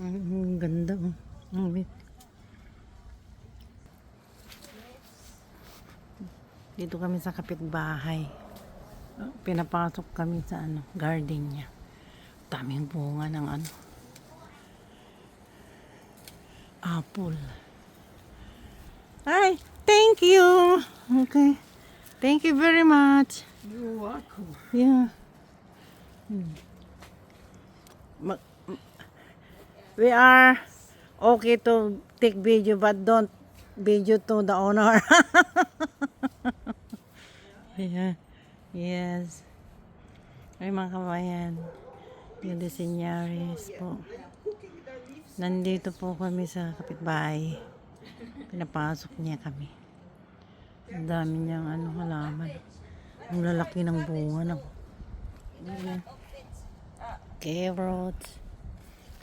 Ang ganda oh. Wait. Dito kami sa kapitbahay. Pinapasok kami sa garden niya. Daming bunga ng apple. Hi, thank you. Okay. Thank you very much. You're welcome. Yeah. We are okay to take video but don't video to the owner. Yeah. Yes. Ay mga kabayan. Yung Disenyaris po. Nandito po kami sa kapitbahay. Pinapasok niya kami. Ang dami niyang halaman. Ang lalaki ng bunga ng carrots.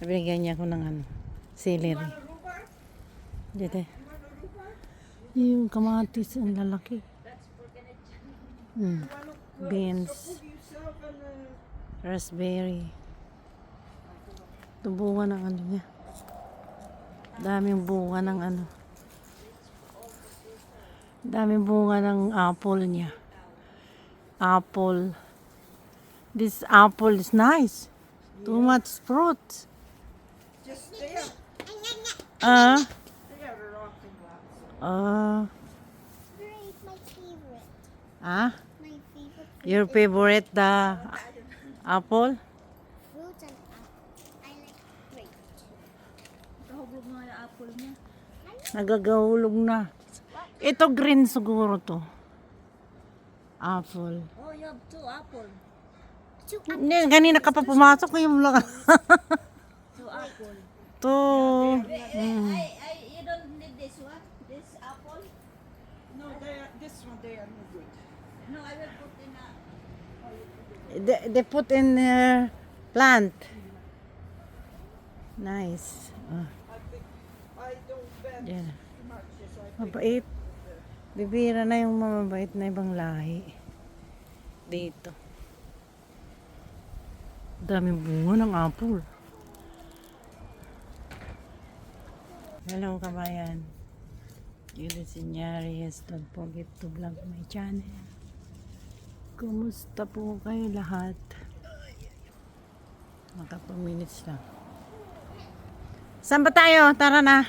Nabigyan niya ako ng celery. Dito. Yung kamatis ang lalaki. Beans. Raspberry. Ito bunga ng niya. Daming bunga ng daming bunga ng apple niya. Apple. This apple is nice. Too much fruit. Just there. Ah. There are rocking lots. Grape, my favorite. Ah? My favorite Your favorite the apple? fruit and apple. I like grape. Nahulog na yung apple niya. Nagagahulog na. Ito green siguro to. Apple. Oh, you have two apple. Hindi, ganina ka pa pumasok yung lang. Two apple. To. You don't need this one? This apple? No, this one they are no good. No, I will put in a... They put in plant. Nice. I don't bet Yeah. much as I think. Mabait. Bibira na yung mabait na ibang lahi. Dito. Daming bunga ng apple. Hello kabayan. Yun si Nyarius. Don't forget to vlog my channel. Kumusta po kayo lahat? Minutes lang. Saan ba tayo? Tara na.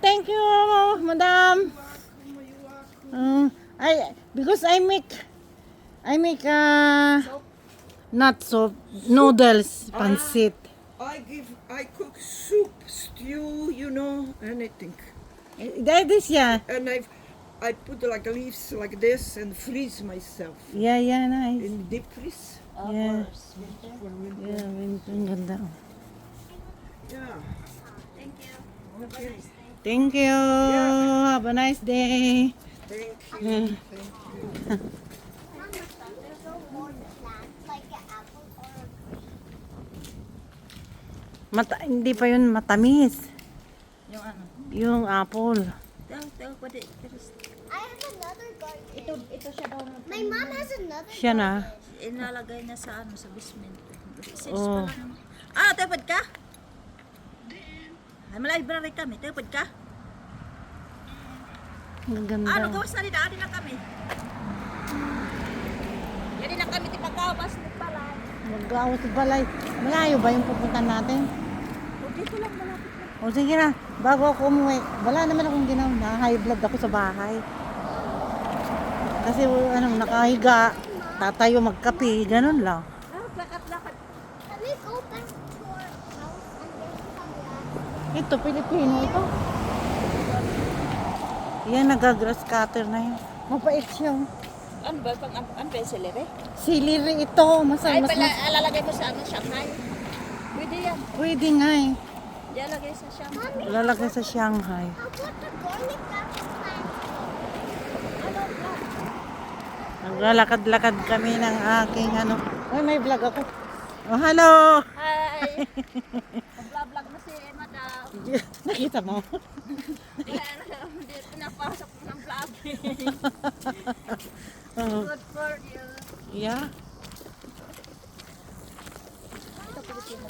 Thank you, madam. Because I make not soap, noodles, pancit. I cook soup, stew, you know, anything. That is, yeah. And I put like leaves like this and freeze myself Yeah, nice. in deep freeze. Yeah. For winter. Yeah, ang ganda. Yeah. Thank you. Okay. Thank you. Have a nice day. Thank you. Mm. Thank you. Mama, there's no more plants like an apple or a grape. Hindi pa yun matamis. Yung ano? Yung apple. Tell, pwede. I have another garden. Ito siya daw. My mom has another Siya na. Inalagay na sa sa basement. Oh. Tepad ka? Ay, library kami. Tepad ka? Ang ganda. Gawas na rin. Adi na kami. Yan na kami. Tipagawas na pala. Mag-awas sa balay. Malayo ba yung pupunta natin? Dito lang malapit na. O sige na, bago ako umuwi. Wala naman akong ginawa. Na-high blood ako sa bahay. Kasi nakahiga. Tatayo magkape. Ganun lang. Lakad-lakad. Can we go back to our house and then come back? Ito, Pilipino ito. Yan, nagagrass cutter na yun. Mapait siya. Ano ba? Ano ba yung celery? Celery ito. Ay, alalagay mo sa Shanghai. Pwede yan. Pwede nga eh. Ilalagay sa Shanghai. Lalagay sa Shanghai. How about the garlic plant? Naglalakad-lakad kami ng aking Uy, may vlog ako. Oh, hello! Hi! Mag-vlog na si Madam. Nakita mo? Dito napasok ng vlog. Oh, Good for you. yeah. Ito, Pilipino.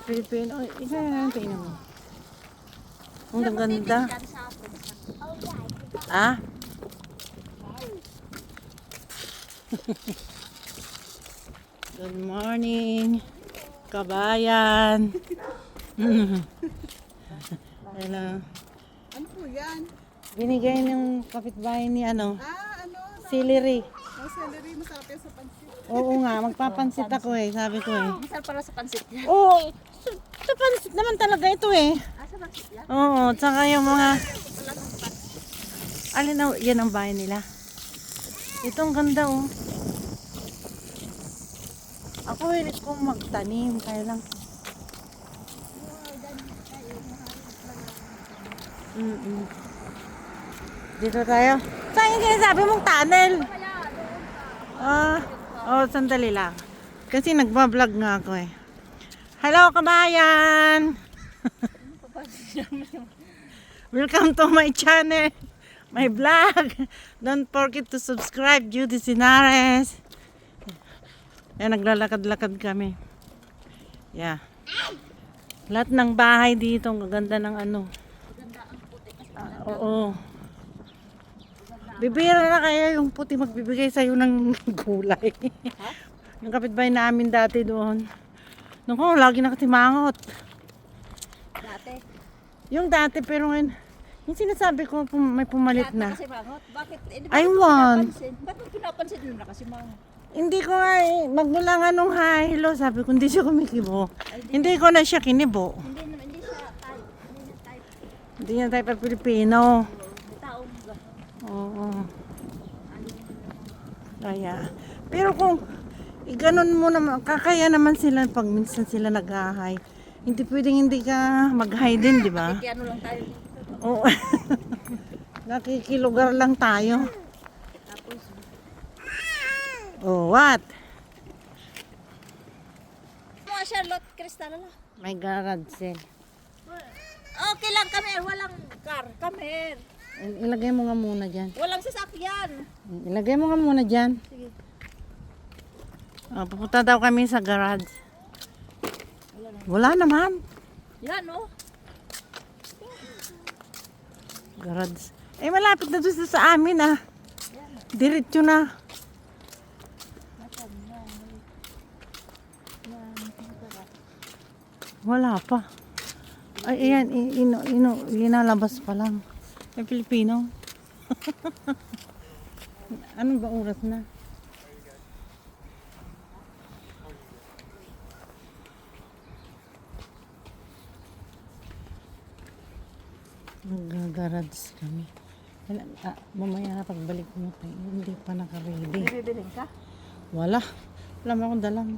Pilipino. Oh, isa na tingnan mo. Ang ganda. Yan sa akin. Oh, yeah. I forgot. Ah? Good morning, kabayan. Hello. Ano po yan? Binigay ng kapitbahay ni ano, Ano? celery. Oh, celery. Masarap yan sa pansit. Oo nga, magpapansit ako eh, sabi ko eh. Masal para sa pansit niya. Oo, sa pansit naman talaga ito eh. Ah, sa pansit niya? Oo, tsaka yung mga, Wala nang pansit. alin na, yan ang bahay nila. Ito ang ganda oh. Ako hilig kong magtanim, kaya lang. Dito tayo. Saan yung sinasabi mong tunnel? Sandali lang. Kasi nagbablog nga ako eh. Hello kabayan! Welcome to my channel, my vlog. Don't forget to subscribe, Judy Sinares. Yan, naglalakad-lakad kami. Yeah. Lahat ng bahay dito, ang gaganda ng ano. Oo. Bibira na kaya yung puti magbibigay sa'yo ng gulay. Yung kapitbahay namin dati doon. Naku, lagi nakatimangot. Dati. Yung dati, pero ngayon, yung sinasabi ko, may pumalit na. Kasi mangot. Bakit? Eh, di ba I mo want. pinapansin? Ba't mo pinapansin yun na kasi mangot? Hindi ko nga eh, magmula nga nung hi, hello, sabi ko, hindi siya kumikibo. Hindi ko na siya kinibo. Hindi naman, hindi siya type. Hindi niya type. Hindi niya tayo pa Pilipino. May taong gano'n. Oo. Kaya, pero kung iganon mo naman, kakaya naman sila pag minsan sila nag-hi. Hindi pwedeng hindi ka mag-hi din, di ba? Kaya ano lang tayo dito. Oo. Nakikilugar lang tayo. Tapos, Oh, what? mga Charlotte Cristal ala. May garage sale. Okay lang kami, walang car. Kami. Ilagay mo nga muna dyan. Walang sasakyan. Ilagay mo nga muna dyan. Sige. Pupunta daw kami sa garage. Wala naman. Yan oh. Garage. Eh, malapit na doon sa amin ah. Diretso na. Wala pa. Ay, ayan. Inalabas pa lang. Ay, Pilipino. Ano ba oras na? Nag-garage kami. Mamaya na pagbalik mo tayo. Hindi pa naka-ready. Bibiling ka? Wala. Wala mo akong dalang.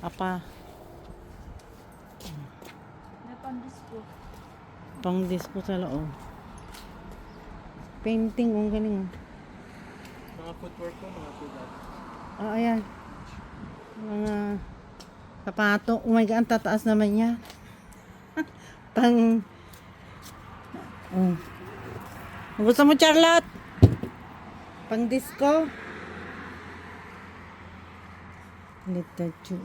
Apa. May pandisco. Pang disco sa loob. Painting. Ang galing. Mga footwork ko, mga footwork. Ayan. Mga sapato. Oh my God, ang tataas naman niya. Pang... Oh. Gusto mo, Charlotte? Pang disco? Little chew.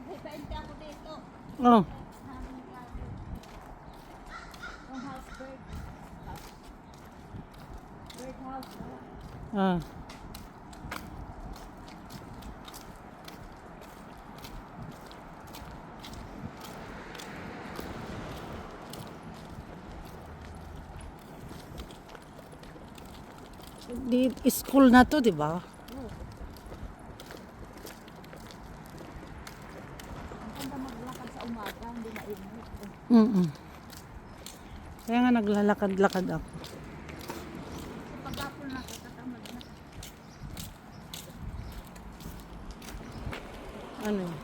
May painte ako dito. Oh. Ang house bird. Bird house. Ah. Di school na to, di ba? Ang ganda maglakad sa umaga, hindi mainit. Mm. Kaya nga naglalakad-lakad ako. Pagkapon na, katatamad na. Ano yun?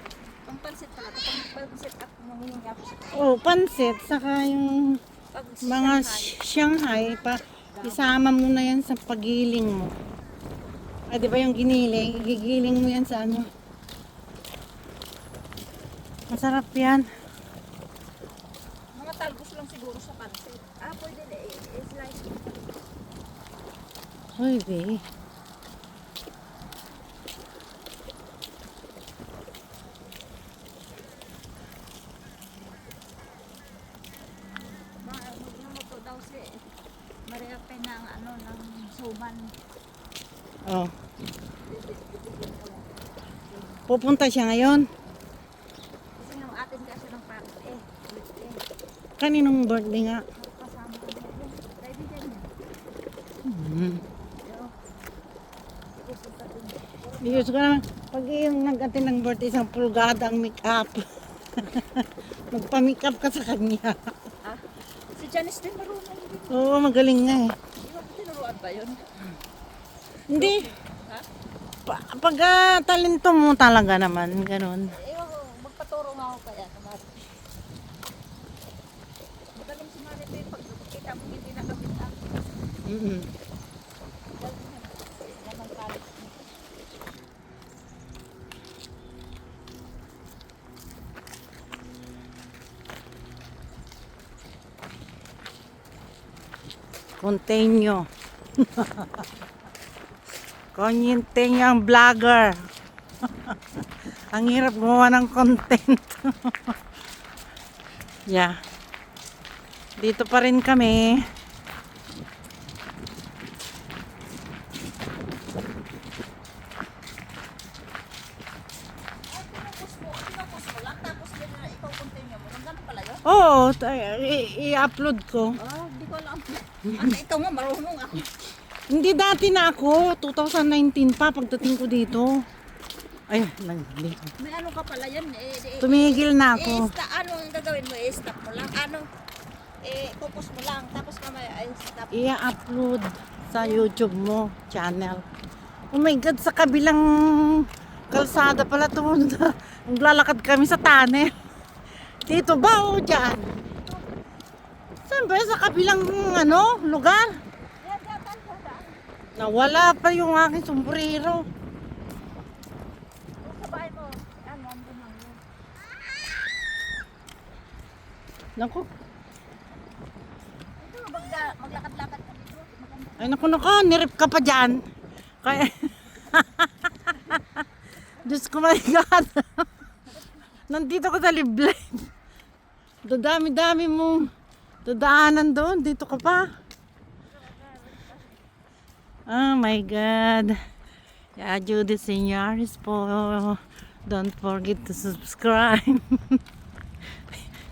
Pang pansit talaga. Pang pansit at manghihinga ako sa Oh, pansit, saka yung pag mga Shanghai pa, isama mo na yan sa pagiling mo. Ah, di ba yung giniling? Igigiling mo yan sa ano. Masarap yan. Mga talbos lang siguro sa pansit. Ah, pwede na i-slice. Pwede. Magluto daw si Maria Pe ng ano, ng suman. Oh. Pupunta siya ngayon. Kasi nung atin kasi ng party birthday. Kaninong birthday nga? Kasama ko din. Kaibigan niya. Hmm. Gusto pa din. Diyos ko naman, pag yung nag-attend ng birthday, isang pulgada ang make-up. Magpa-make up ka sa kanya. Ah, si Janice din marunong din. Oo, magaling nga eh. Di ba tinuruan ba yun? Hindi. Ha? Pag talento mo talaga naman, ganun. Magpaturo nga ako kaya naman. Magaling si Maripe pag kita mo hindi nakabit ang Mm-mm. naman kalit. Continue. Continue ang vlogger. Ang hirap gumawa ng content. Yeah. Dito pa rin kami. Tinapos mo lang tapos din na ikaw continue mo. Ganun pala yun? Oo, i-upload ko. Ah, hindi ko alam. Ano ikaw nga marunong ako. Hindi dati na ako, 2019 pa pagdating ko dito. Ay, nagli. May ano ka pala yan Tumigil na ako. ano ang gagawin mo? I-stop mo lang. Ano? Focus mo lang. Tapos mamaya stop. I-upload sa YouTube mo, channel. Oh my God, sa kabilang kalsada pala ito. Naglalakad kami sa tunnel. Dito ba o dyan? Saan ba? Sa kabilang lugar? Nawala pa yung aking sombrero. Sa bahay mo, ano ang gumamit? Naku. Ito, maglakad-lakad ka dito. Maganda. Ay naku, nirip ka pa dyan. Kaya... Diyos ko, my God. Nandito ko sa liblib. Dadami-dami mong dadaanan doon. Dito ka pa. Oh my God. Yeah, Judy Senyaris po. Don't forget to subscribe.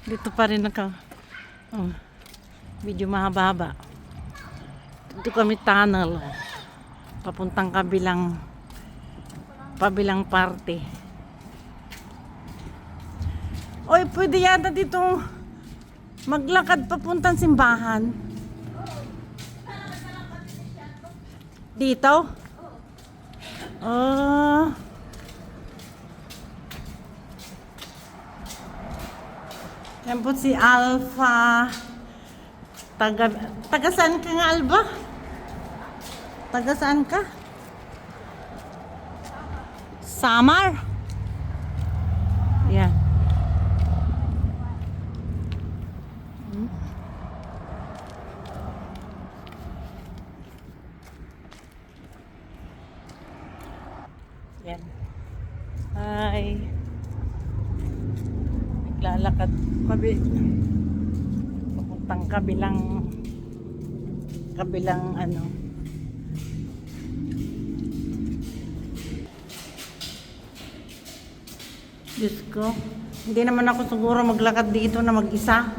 Dito pa rin ako. Oh, medyo mahaba-haba. Dito kami tunnel. Papuntang kabilang party. Oy, pwede yata dito maglakad papuntang simbahan. Dito? Oh. Yan po si Alpha. Taga saan ka nga, Alba? Taga saan ka? Samar? Yan. Yan. Hi. Naglalakad papuntang kabilang ano. Diyos ko, hindi naman ako siguro maglakad dito na mag-isa.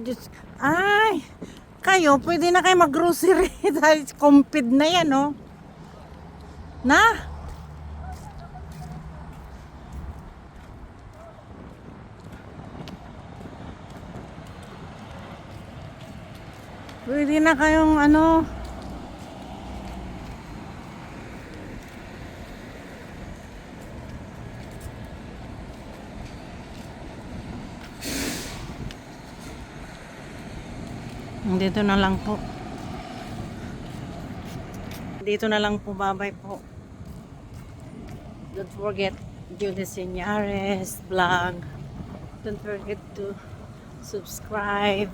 Just, ay, kayo, pwede na kayo mag-grocery dahil compid na yan, no? Na? Pwede na kayong ano? Dito na lang po. Dito na lang po. Bye-bye po. Don't forget Judy Seniares vlog. Don't forget to subscribe.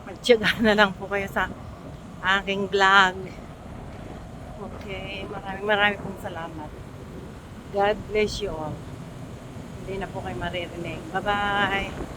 Magtiyaga na lang po kayo sa aking vlog. Okay. Maraming pong salamat. God bless you all. Hindi na po kayo maririnig. Bye-bye.